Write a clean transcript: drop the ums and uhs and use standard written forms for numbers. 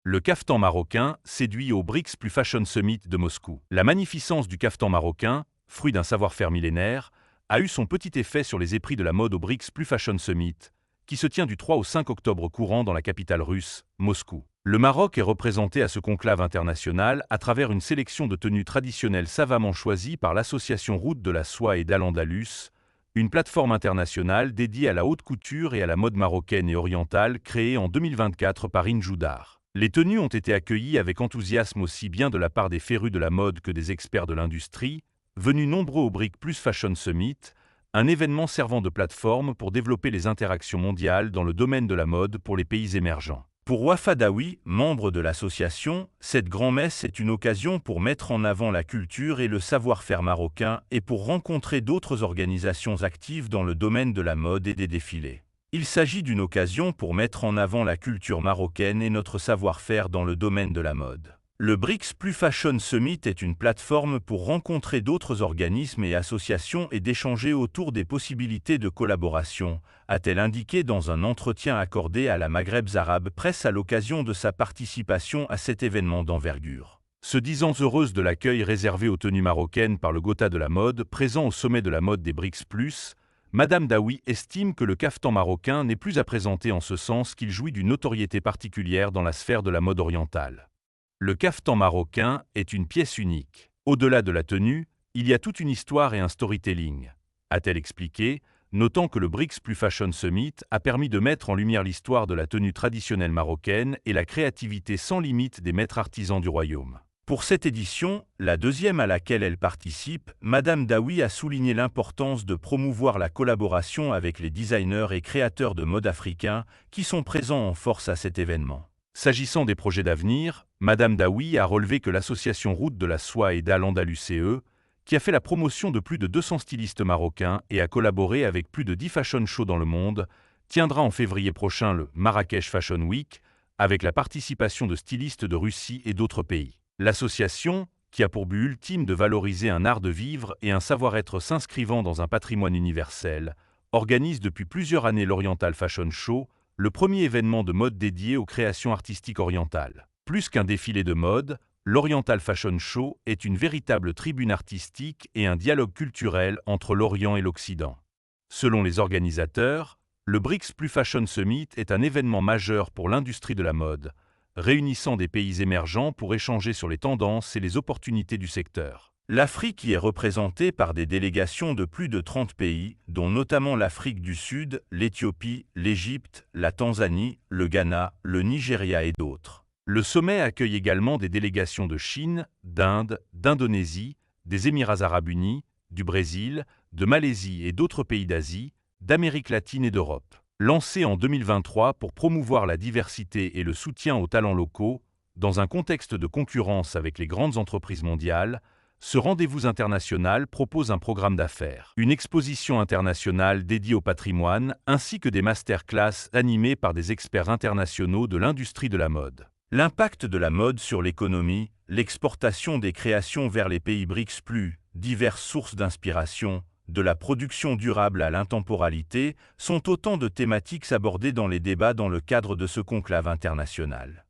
Le caftan marocain séduit au BRICS plus Fashion Summit de Moscou. La magnificence du caftan marocain, fruit d'un savoir-faire millénaire, a eu son petit effet sur les épris de la mode au BRICS plus Fashion Summit, qui se tient du 3 au 5 octobre courant dans la capitale russe, Moscou. Le Maroc est représenté à ce conclave international à travers une sélection de tenues traditionnelles savamment choisies par l'association Route de la Soie et d'Al-Andalus, une plateforme internationale dédiée à la haute couture et à la mode marocaine et orientale créée en 2024 par Injoudar. Les tenues ont été accueillies avec enthousiasme aussi bien de la part des férus de la mode que des experts de l'industrie, venus nombreux au BRICS plus Fashion Summit, un événement servant de plateforme pour développer les interactions mondiales dans le domaine de la mode pour les pays émergents. Pour Wafa Daoui, membre de l'association, cette grand-messe est une occasion pour mettre en avant la culture et le savoir-faire marocain et pour rencontrer d'autres organisations actives dans le domaine de la mode et des défilés. Il s'agit d'une occasion pour mettre en avant la culture marocaine et notre savoir-faire dans le domaine de la mode. Le BRICS plus Fashion Summit est une plateforme pour rencontrer d'autres organismes et associations et d'échanger autour des possibilités de collaboration, a-t-elle indiqué dans un entretien accordé à la Maghreb Arab Press à l'occasion de sa participation à cet événement d'envergure. Se disant heureuse de l'accueil réservé aux tenues marocaines par le Gotha de la mode, présent au sommet de la mode des BRICS+, Madame Daoui estime que le caftan marocain n'est plus à présenter en ce sens qu'il jouit d'une notoriété particulière dans la sphère de la mode orientale. Le caftan marocain est une pièce unique. Au-delà de la tenue, il y a toute une histoire et un storytelling, a-t-elle expliqué, notant que le BRICS plus Fashion Summit a permis de mettre en lumière l'histoire de la tenue traditionnelle marocaine et la créativité sans limite des maîtres artisans du royaume. Pour cette édition, la deuxième à laquelle elle participe, Madame Daoui a souligné l'importance de promouvoir la collaboration avec les designers et créateurs de mode africains qui sont présents en force à cet événement. S'agissant des projets d'avenir, Madame Daoui a relevé que l'association Route de la Soie et d'Al-Andalus, qui a fait la promotion de plus de 200 stylistes marocains et a collaboré avec plus de 10 fashion shows dans le monde, tiendra en février prochain le Marrakech Fashion Week, avec la participation de stylistes de Russie et d'autres pays. L'association, qui a pour but ultime de valoriser un art de vivre et un savoir-être s'inscrivant dans un patrimoine universel, organise depuis plusieurs années l'Oriental Fashion Show, le premier événement de mode dédié aux créations artistiques orientales. Plus qu'un défilé de mode, l'Oriental Fashion Show est une véritable tribune artistique et un dialogue culturel entre l'Orient et l'Occident. Selon les organisateurs, le BRICS plus Fashion Summit est un événement majeur pour l'industrie de la mode, réunissant des pays émergents pour échanger sur les tendances et les opportunités du secteur. L'Afrique y est représentée par des délégations de plus de 30 pays, dont notamment l'Afrique du Sud, l'Éthiopie, l'Égypte, la Tanzanie, le Ghana, le Nigeria et d'autres. Le sommet accueille également des délégations de Chine, d'Inde, d'Indonésie, des Émirats arabes unis, du Brésil, de Malaisie et d'autres pays d'Asie, d'Amérique latine et d'Europe. Lancé en 2023 pour promouvoir la diversité et le soutien aux talents locaux, dans un contexte de concurrence avec les grandes entreprises mondiales, ce rendez-vous international propose un programme d'affaires, une exposition internationale dédiée au patrimoine, ainsi que des masterclass animées par des experts internationaux de l'industrie de la mode. L'impact de la mode sur l'économie, l'exportation des créations vers les pays BRICS+, diverses sources d'inspiration, de la production durable à l'intemporalité, sont autant de thématiques abordées dans les débats dans le cadre de ce conclave international.